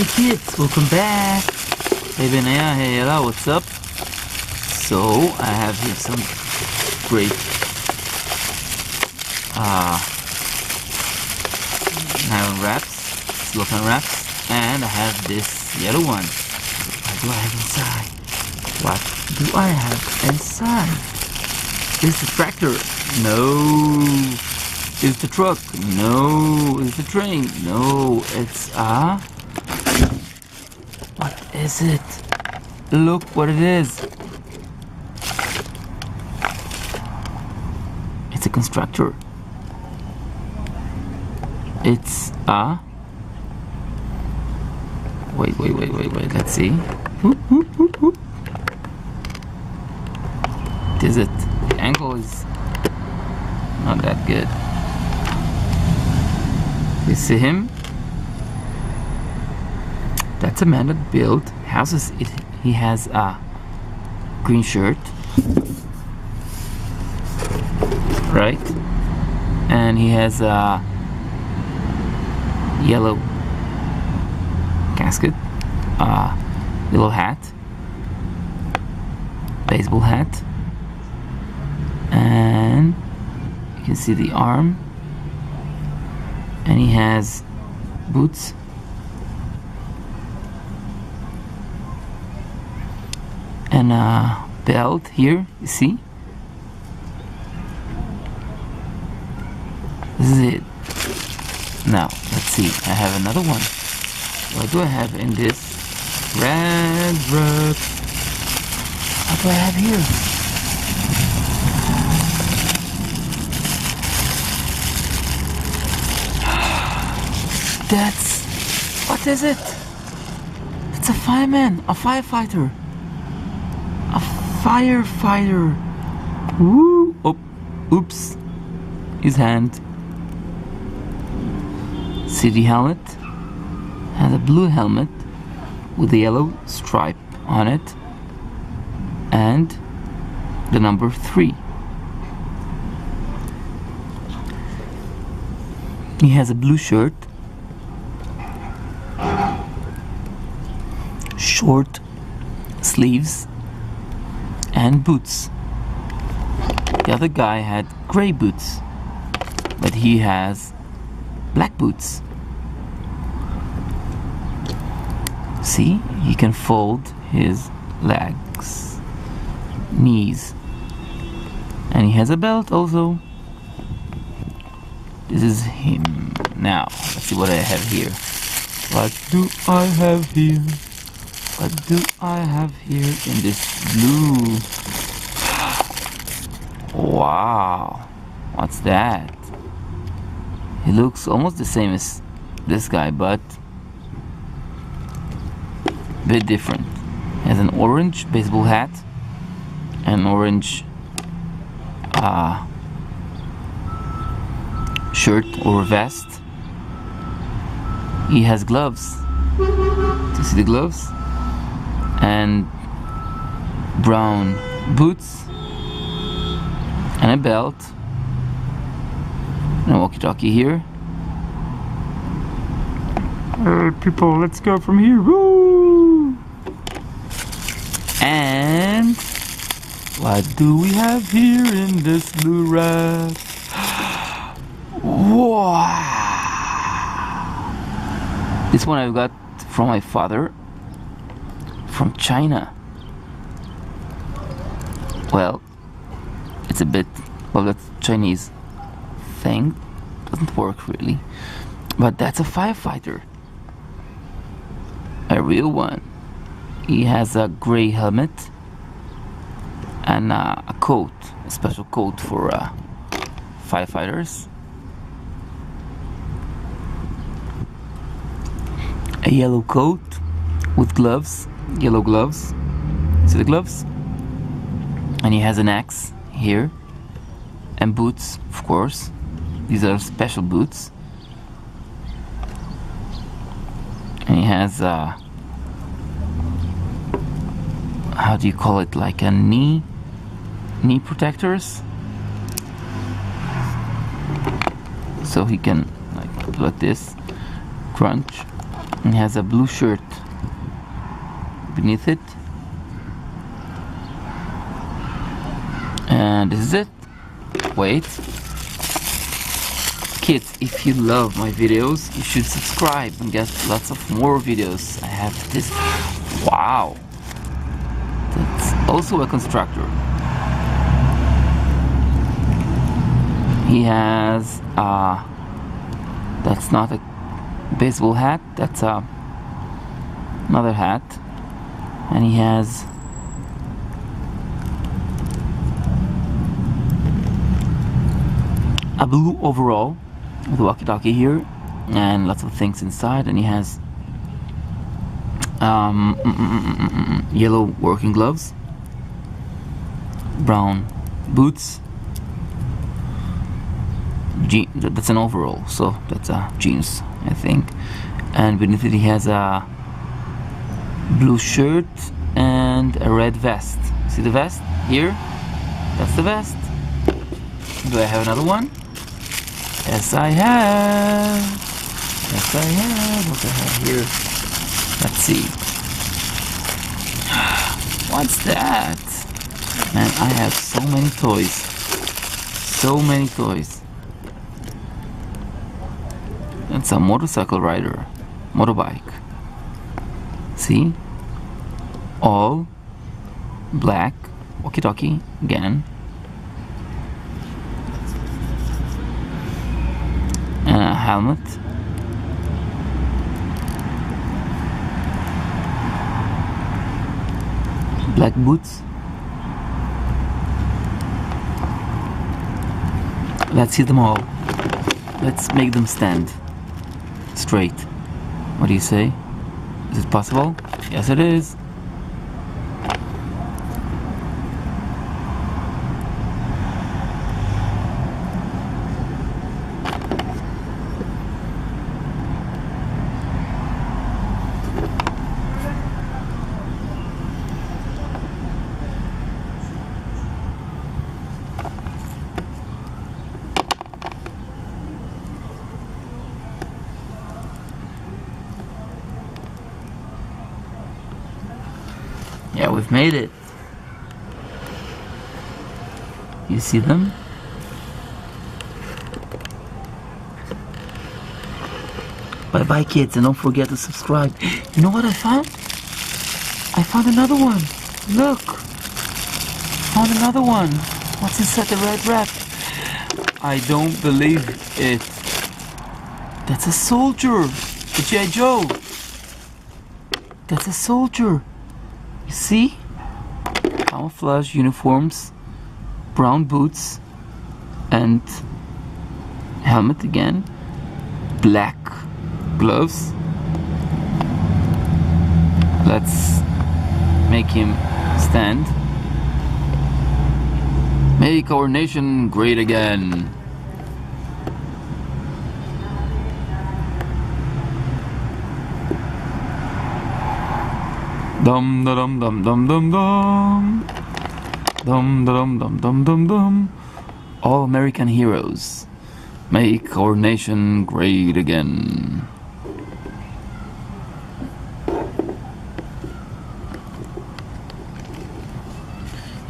Hey kids, welcome back. Hey Benaya, hey Ella, what's up? So I have here some great nylon wraps, silicone wraps, and I have this yellow one. What do I have inside? What do I have inside? Is the tractor? No. Is the truck? No. Is the train? No. It's what is it? Look what it is. It's a constructor. It's wait, let's see. Is it? The angle is not that good. You see him? That's a man that built houses. He has a green shirt, right? And he has a yellow casket, little hat, baseball hat, and you can see the arm, and he has boots, and a belt here, you see? This is it. Now, let's see, I have another one. What do I have in this red wrap? What do I have here? What is it? It's a fireman, a firefighter. A firefighter. Woo! Oh, oops. His hand. See the helmet? Has a blue helmet with a yellow stripe on it and the number 3. He has a blue shirt, short sleeves, and boots. The other guy had gray boots, but he has black boots. See, he can fold his legs, knees, and he has a belt also. This is him. Now, let's see what I have here. What do I have here? What do I have here in this blue? Wow, what's that? He looks almost the same as this guy, but a bit different. He has an orange baseball hat, an orange shirt or vest. He has gloves. Do you see the gloves? And brown boots and a belt and a walkie-talkie here. Hey people, let's go from here. Woo! And what do we have here in this blue wrap? Wow! This one I've got from my father from China. Well, it's a bit, well, that's Chinese thing, doesn't work really, but that's a firefighter, a real one. He has a gray helmet and a coat, a special coat for firefighters, a yellow coat with gloves, yellow gloves. See the gloves? And he has an axe here, and boots, of course. These are special boots. And he has how do you call it, like a knee protectors, so he can like this, crunch and has a blue shirt beneath it. And this is it. Wait. Kids, if you love my videos, you should subscribe and get lots of more videos. I have this. Wow. That's also a constructor. He has that's not a baseball hat, that's another hat, and he has a blue overall with a walkie-talkie here and lots of things inside, and he has yellow working gloves, brown boots, that's an overall, so that's jeans, I think, and beneath it he has a blue shirt and a red vest. See the vest here? That's the vest. Do I have another one? Yes, I have. Yes, I have. What do I have here? Let's see. What's that? Man, I have so many toys. So many toys. It's a motorcycle rider. Motorbike. See? All black. Walkie-talkie again. And a helmet. Black boots. Let's see them all. Let's make them stand straight. What do you say? Is it possible? Yes, it is. Yeah, we've made it. You see them? Bye bye, kids, and don't forget to subscribe. You know what I found? I found another one. Look. Found another one. What's inside the red wrap? I don't believe it. That's a soldier. A G.I. Joe. That's a soldier. You see? Camouflage uniforms, brown boots, and helmet again, black gloves. Let's make him stand. Make our nation great again. Dum da dum dum dum dum dum. Dum da dum dum dum dum dum. All American heroes. Make our nation great again.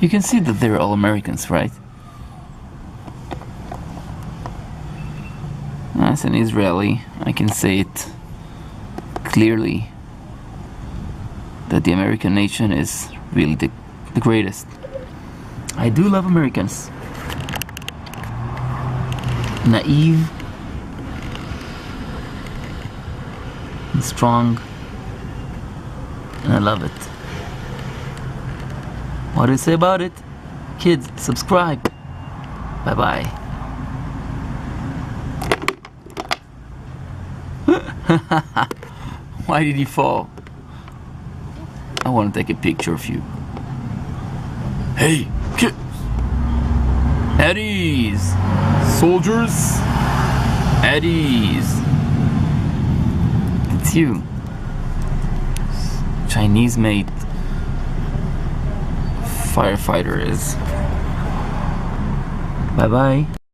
You can see that they're all Americans, right? As an Israeli, I can say it clearly that the American nation is really the greatest. I do love Americans. Naive and strong, and I love it. What do you say about it? Kids, subscribe. Bye bye. Why did he fall? I want to take a picture of you. Hey, kids! At ease! Soldiers! At ease! It's you. Chinese-made firefighter is. Bye-bye.